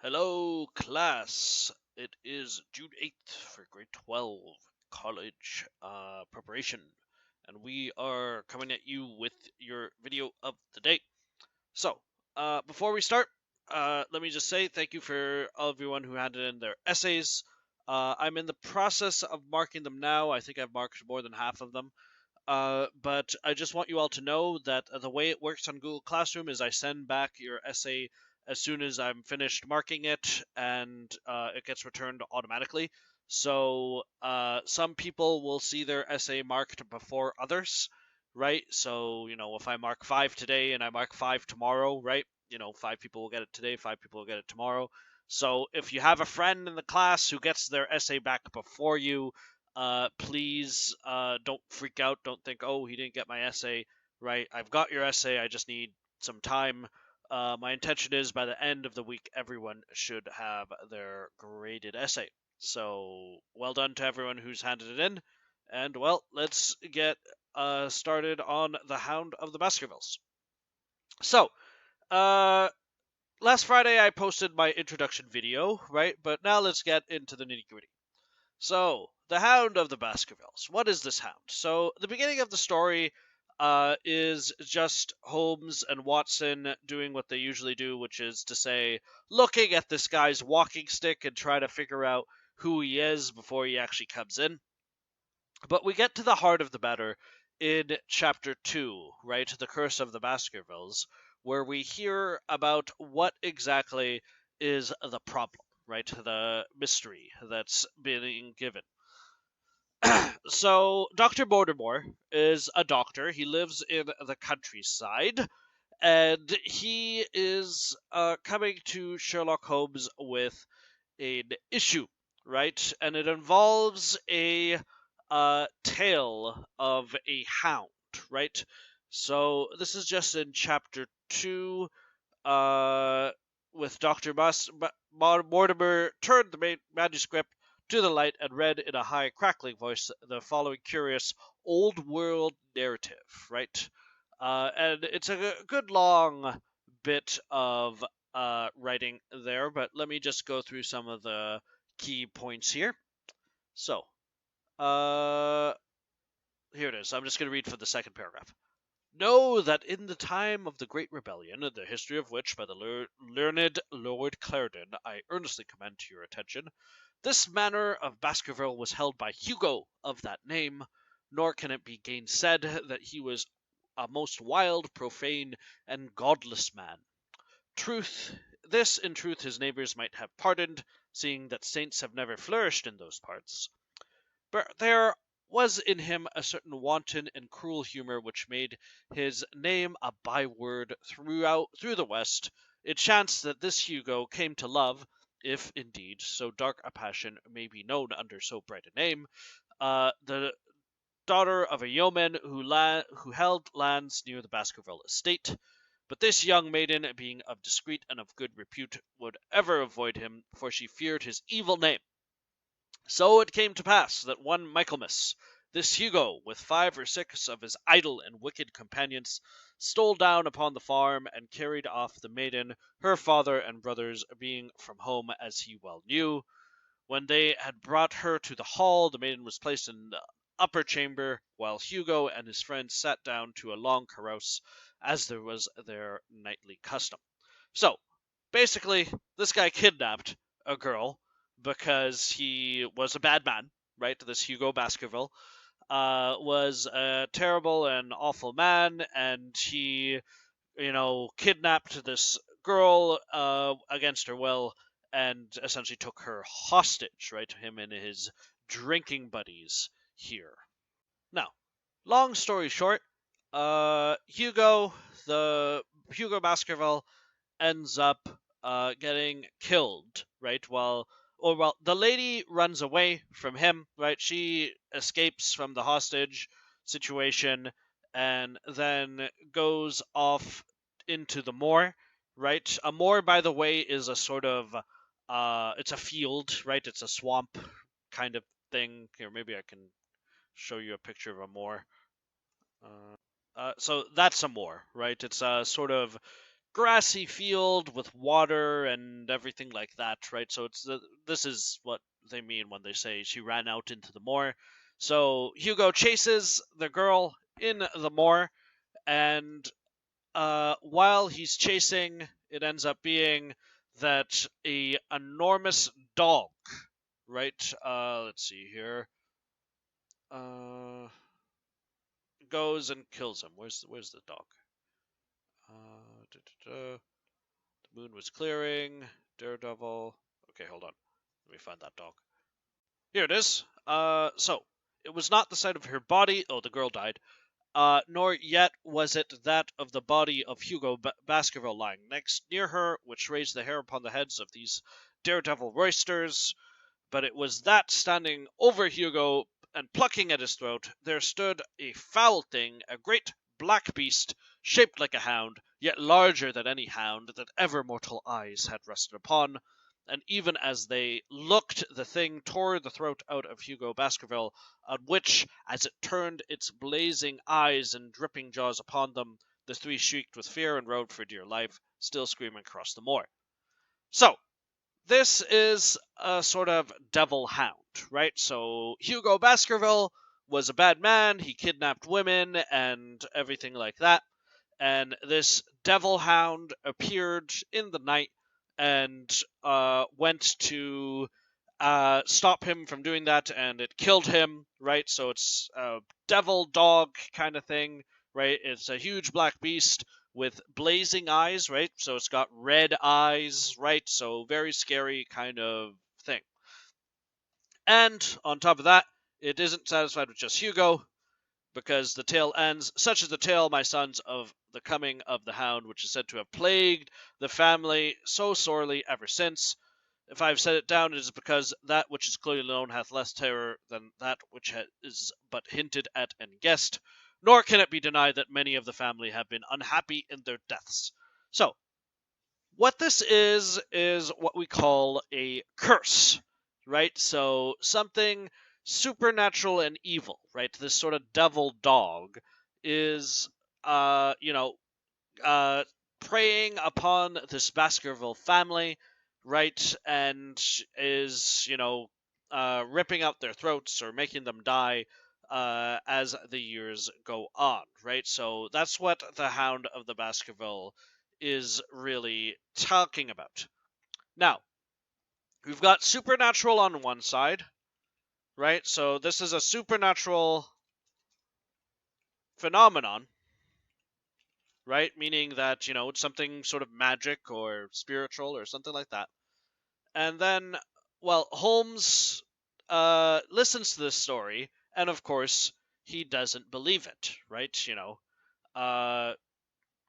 Hello, class. It is June 8th for grade 12 college preparation, and we are coming at you with your video of the day. So, before we start, let me just say thank you for all everyone who handed in their essays. I'm in the process of marking them now. I think I've marked more than half of them. But I just want you all to know that the way it works on Google Classroom is I send back your essay as soon as I'm finished marking it, and it gets returned automatically. So some people will see their essay marked before others, right? So, if I mark 5 today and I mark 5 tomorrow, right? 5 people will get it today, 5 people will get it tomorrow. So if you have a friend in the class who gets their essay back before you, please don't freak out. Don't think, oh, he didn't get my essay, right? I've got your essay. I just need some time. My intention is by the end of the week, everyone should have their graded essay. So well done to everyone who's handed it in. And well, let's get started on the Hound of the Baskervilles. So, uh, last Friday I posted my introduction video, right? But now let's get into the nitty gritty. So, the Hound of the Baskervilles. What is this hound? So, the beginning of the story is just Holmes and Watson doing what they usually do, which is to say, looking at this guy's walking stick and try to figure out who he is before he actually comes in. But we get to the heart of the matter in chapter 2, right? The Curse of the Baskervilles, where we hear about what exactly is the problem, right? The mystery that's being given. So, Dr. Mortimer is a doctor. He lives in the countryside, and he is coming to Sherlock Holmes with an issue, right? And it involves a tale of a hound, right? So this is just in chapter 2, uh, with Dr. Mortimer turned the manuscript to the light and read in a high, crackling voice the following curious old world narrative, right? And it's a good long bit of writing there, but let me just go through some of the key points here. So, uh, here it is. I'm just going to read for the second paragraph. Know that in the time of the Great Rebellion, the history of which by the learned Lord Clarendon I earnestly commend to your attention, this manor of Baskerville was held by Hugo of that name, nor can it be gainsaid that he was a most wild, profane, and godless man. This in truth his neighbours might have pardoned, seeing that saints have never flourished in those parts. But there was in him a certain wanton and cruel humour which made his name a byword through the West. It chanced that this Hugo came to love, if indeed so dark a passion may be known under so bright a name, the daughter of a yeoman who held lands near the Baskerville estate. But this young maiden, being of discreet and of good repute, would ever avoid him, for she feared his evil name. So it came to pass that one Michaelmas, this Hugo, with 5 or 6 of his idle and wicked companions, stole down upon the farm and carried off the maiden, her father and brothers being from home, as he well knew. When they had brought her to the hall, the maiden was placed in the upper chamber, while Hugo and his friends sat down to a long carouse, as there was their nightly custom. So, basically, this guy kidnapped a girl because he was a bad man, right? This Hugo Baskerville was a terrible and awful man, and he, kidnapped this girl against her will and essentially took her hostage, right? Him and his drinking buddies here. Now, long story short, the Hugo Baskerville ends up getting killed, right? Well, the lady runs away from him, right? She escapes from the hostage situation and then goes off into the moor, right? A moor, by the way, is a sort of it's a field, right? It's a swamp kind of thing. Here, maybe I can show you a picture of a moor. So that's a moor, right? It's a sort of grassy field with water and everything like that, right? So this is what they mean when they say she ran out into the moor. So Hugo chases the girl in the moor, and while he's chasing, it ends up being that a enormous dog, right? Let's see here. Uh, Goes and kills him. Where's the dog? The moon was clearing. Daredevil. Okay, hold on. Let me find that dog. Here it is. So it was not the sight of her body. Oh, the girl died. Nor yet was it that of the body of Hugo Baskerville lying next near her, which raised the hair upon the heads of these daredevil roysters. But it was that standing over Hugo and plucking at his throat, there stood a foul thing, a great black beast, shaped like a hound, yet larger than any hound that ever mortal eyes had rested upon. And even as they looked, the thing tore the throat out of Hugo Baskerville, on which, as it turned its blazing eyes and dripping jaws upon them, the three shrieked with fear and rode for dear life, still screaming across the moor. So, this is a sort of devil hound, right? So Hugo Baskerville was a bad man. He kidnapped women and everything like that. And this devil hound appeared in the night and went to stop him from doing that, and it killed him, right? So it's a devil dog kind of thing, right? It's a huge black beast with blazing eyes, right? So it's got red eyes, right? So very scary kind of thing. And on top of that, it isn't satisfied with just Hugo, because the tale ends, such is the tale, my sons, of the coming of the hound, which is said to have plagued the family so sorely ever since. If I have set it down, it is because that which is clearly known hath less terror than that which is but hinted at and guessed, nor can it be denied that many of the family have been unhappy in their deaths. So, what this is what we call a curse, right? So, something supernatural and evil, right? This sort of devil dog is, uh, you know, uh, preying upon this Baskerville family, right, and is, ripping out their throats or making them die as the years go on, right? So that's what the Hound of the Baskerville is really talking about. Now, we've got supernatural on one side, right? So this is a supernatural phenomenon, right? Meaning that, it's something sort of magic or spiritual or something like that. And then, well, Holmes listens to this story, and of course, he doesn't believe it, right? Uh,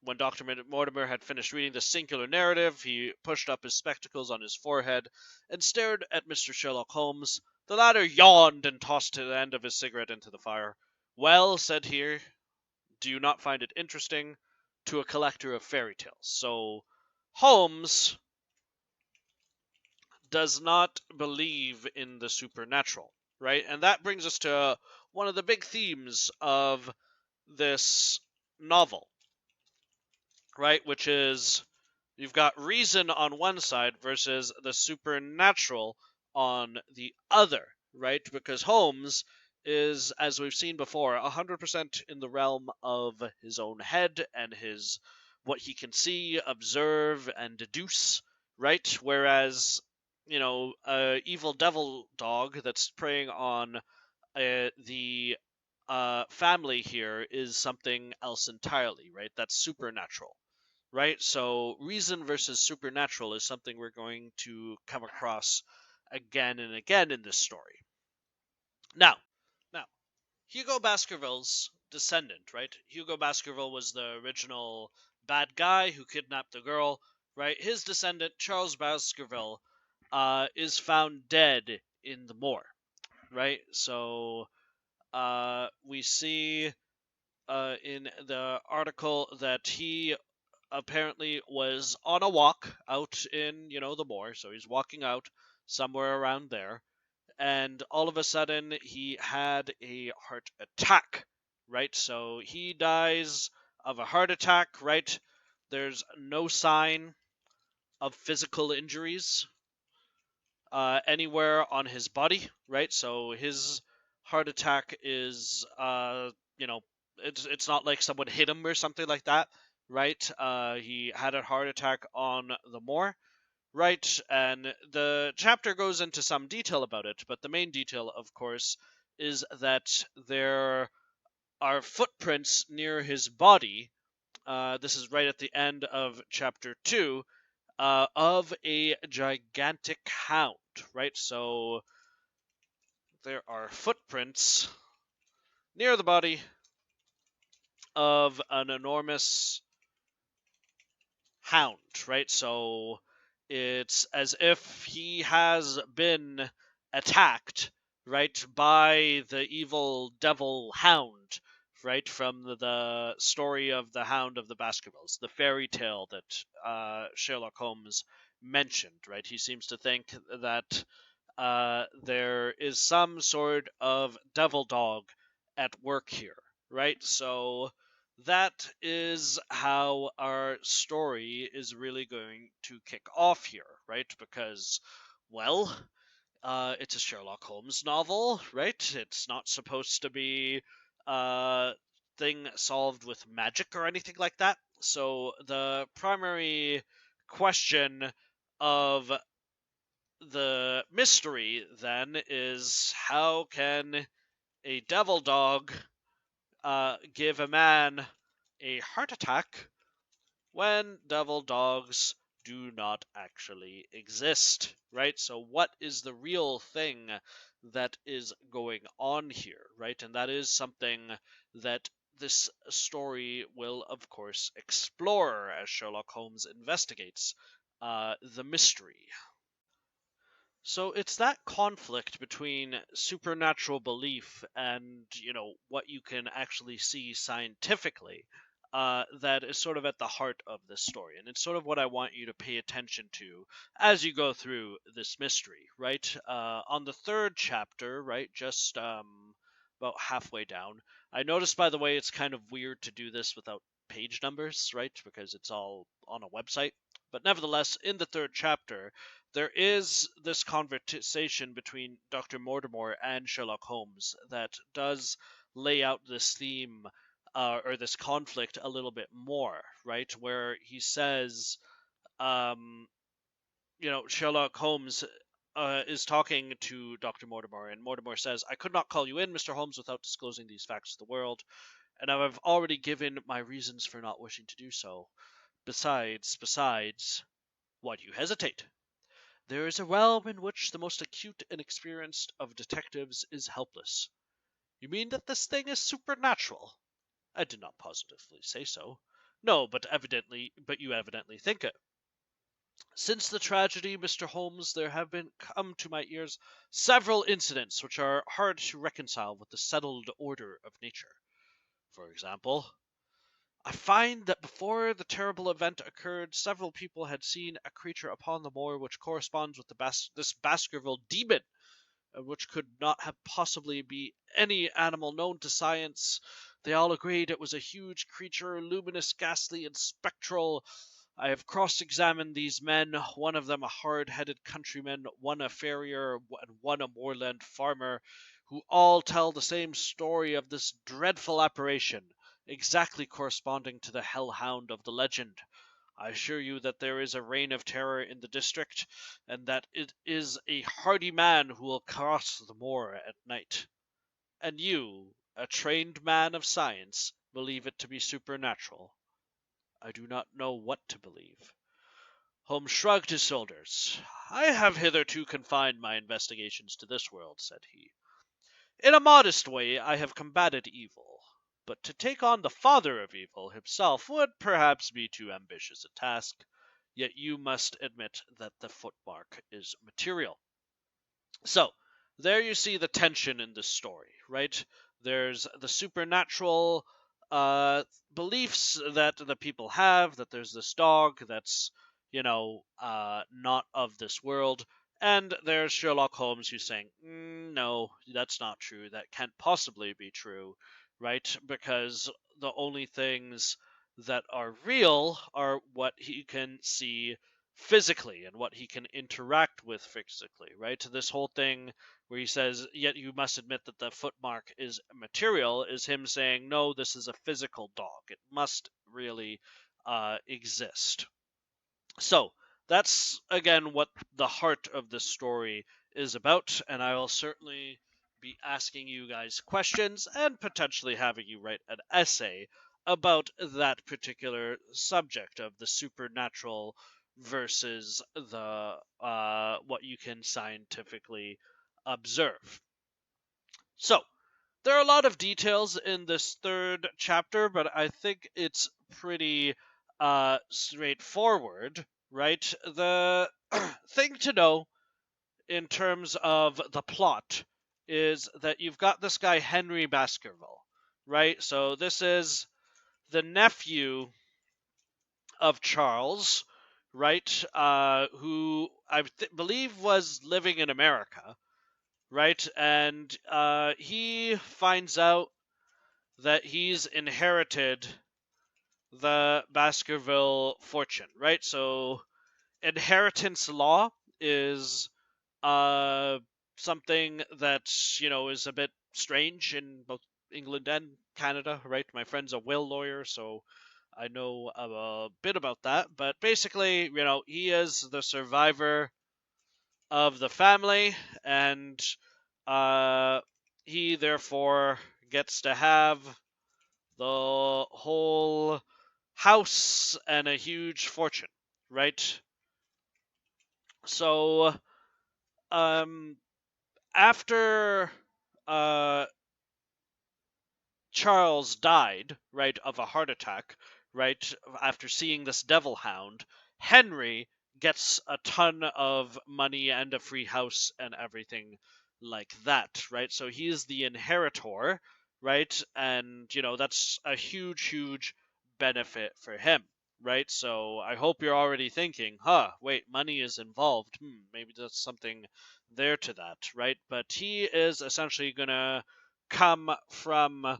when Dr. Mortimer had finished reading the singular narrative, he pushed up his spectacles on his forehead and stared at Mr. Sherlock Holmes. The latter yawned and tossed the end of his cigarette into the fire. Well, said he, do you not find it interesting? To a collector of fairy tales. So, Holmes does not believe in the supernatural, right? And that brings us to one of the big themes of this novel, right? Which is you've got reason on one side versus the supernatural on the other, right? Because Holmes is, as we've seen before, 100% in the realm of his own head and his what he can see, observe, and deduce, right? Whereas, a evil devil dog that's preying on the family here is something else entirely, right? That's supernatural, right? So reason versus supernatural is something we're going to come across again and again in this story. Now, Hugo Baskerville's descendant, right? Hugo Baskerville was the original bad guy who kidnapped the girl, right? His descendant, Charles Baskerville, is found dead in the moor, right? So we see in the article that he apparently was on a walk out in, the moor. So he's walking out somewhere around there. And all of a sudden, he had a heart attack, right? So he dies of a heart attack, right? There's no sign of physical injuries anywhere on his body, right? So his heart attack is, you know, it's not like someone hit him or something like that, right? He had a heart attack on the moor, right? And the chapter goes into some detail about it, but the main detail, of course, is that there are footprints near his body. This is right at the end of chapter 2, of a gigantic hound, right? So there are footprints near the body of an enormous hound, right? So it's as if he has been attacked, right, by the evil devil Hound, right, from the story of the Hound of the Baskervilles, the fairy tale that Sherlock Holmes mentioned, right? He seems to think that there is some sort of devil dog at work here, right? So that is how our story is really going to kick off here, right? Because, well, it's a Sherlock Holmes novel, right? It's not supposed to be a thing solved with magic or anything like that. So the primary question of the mystery then is, how can a devil dog give a man a heart attack when devil dogs do not actually exist, right? So, what is the real thing that is going on here, right? And that is something that this story will, of course, explore as Sherlock Holmes investigates the mystery. So it's that conflict between supernatural belief and, what you can actually see scientifically, that is sort of at the heart of this story. And it's sort of what I want you to pay attention to as you go through this mystery, right? On the third chapter, right, just about halfway down, I noticed, by the way, it's kind of weird to do this without page numbers, right? Because it's all on a website. But nevertheless, in the third chapter, there is this conversation between Dr. Mortimer and Sherlock Holmes that does lay out this theme, or this conflict a little bit more, right? Where he says, um, Sherlock Holmes is talking to Dr. Mortimer, and Mortimer says, "I could not call you in, Mr. Holmes, without disclosing these facts to the world, and I've already given my reasons for not wishing to do so. Besides, why do you hesitate? There is a realm in which the most acute and experienced of detectives is helpless. You mean that this thing is supernatural? I did not positively say so. No, but you evidently think it. Since the tragedy, Mr. Holmes, there have been come to my ears several incidents which are hard to reconcile with the settled order of nature. For example, I find that before the terrible event occurred, several people had seen a creature upon the moor which corresponds with this Baskerville demon, which could not have possibly be any animal known to science. They all agreed it was a huge creature, luminous, ghastly, and spectral. I have cross-examined these men, one of them a hard-headed countryman, one a farrier, and one a moorland farmer, who all tell the same story of this dreadful apparition, exactly corresponding to the hellhound of the legend. I assure you that there is a reign of terror in the district, and that it is a hardy man who will cross the moor at night. And you, a trained man of science, believe it to be supernatural. I do not know what to believe." Holmes shrugged his shoulders. "I have hitherto confined my investigations to this world," said he. "In a modest way I have combated evil, but to take on the father of evil himself would perhaps be too ambitious a task. Yet you must admit that the footmark is material." So, there you see the tension in this story, right? There's the supernatural uh, beliefs that the people have, that there's this dog that's, not of this world. And there's Sherlock Holmes who's saying, no, that's not true. That can't possibly be true, right? Because the only things that are real are what he can see physically and what he can interact with physically, right? This whole thing where he says, yet you must admit that the footmark is material, is him saying, no, this is a physical dog. It must really exist. So that's again what the heart of the story is about, and I will certainly be asking you guys questions and potentially having you write an essay about that particular subject of the supernatural versus the what you can scientifically observe. So there are a lot of details in this third chapter, but I think it's pretty straightforward, right? The thing to know in terms of the plot is that you've got this guy, Henry Baskerville, right? So this is the nephew of Charles, right? Who I believe was living in America, right? And he finds out that he's inherited the Baskerville fortune, right? So inheritance law is uh something that is a bit strange in both England and Canada, right? My friend's a will lawyer, so I know a bit about that. But basically, he is the survivor of the family, and uh, he therefore gets to have the whole house and a huge fortune, right? So, um, after uh, Charles died, right, of a heart attack, right, after seeing this devil hound, Henry gets a ton of money and a free house and everything like that, right? So he's the inheritor, right? And, that's a huge, huge benefit for him, right? So I hope you're already thinking, wait, money is involved. Maybe there's something there to that, right? But he is essentially going to come from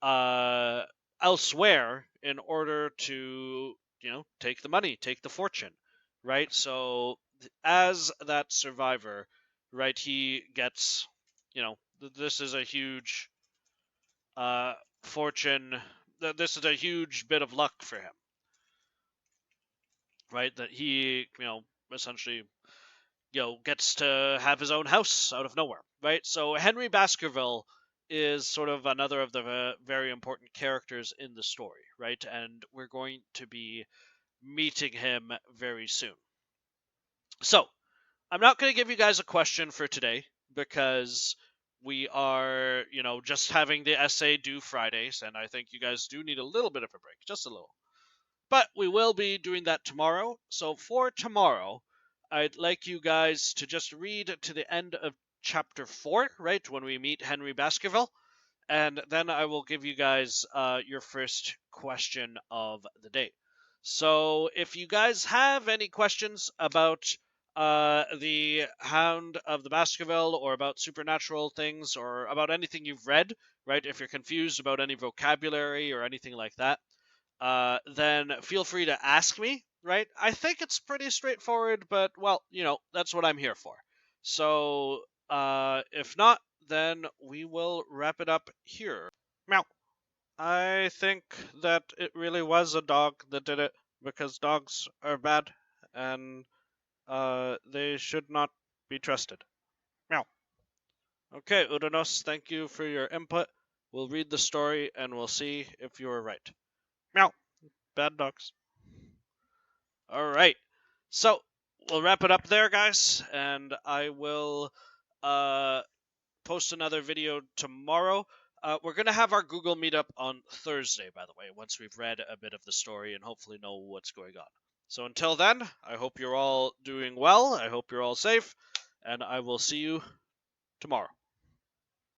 uh, elsewhere in order to, take the money, take the fortune, right? So as that survivor, right, he gets, this is a huge uh, fortune. This is a huge bit of luck for him, right? That he, essentially gets to have his own house out of nowhere, right? So Henry Baskerville is sort of another of the very important characters in the story, right? And we're going to be meeting him very soon. So I'm not going to give you guys a question for today because we are, just having the essay due Fridays, and I think you guys do need a little bit of a break, just a little. But we will be doing that tomorrow. So for tomorrow, I'd like you guys to just read to the end of chapter 4, right, when we meet Henry Baskerville. And then I will give you guys your first question of the day. So if you guys have any questions about the Hound of the Baskerville or about supernatural things or about anything you've read, right, if you're confused about any vocabulary or anything like that, then feel free to ask me, right? I think it's pretty straightforward, but, well, that's what I'm here for. So, if not, then we will wrap it up here. Meow. I think that it really was a dog that did it, because dogs are bad, and, they should not be trusted. Meow. Okay, Udanos, thank you for your input. We'll read the story, and we'll see if you were right. Meow. Bad dogs. All right. So we'll wrap it up there, guys, and I will uh, post another video tomorrow. We're going to have our Google Meetup on Thursday, by the way, once we've read a bit of the story and hopefully know what's going on. So until then, I hope you're all doing well. I hope you're all safe, and I will see you tomorrow.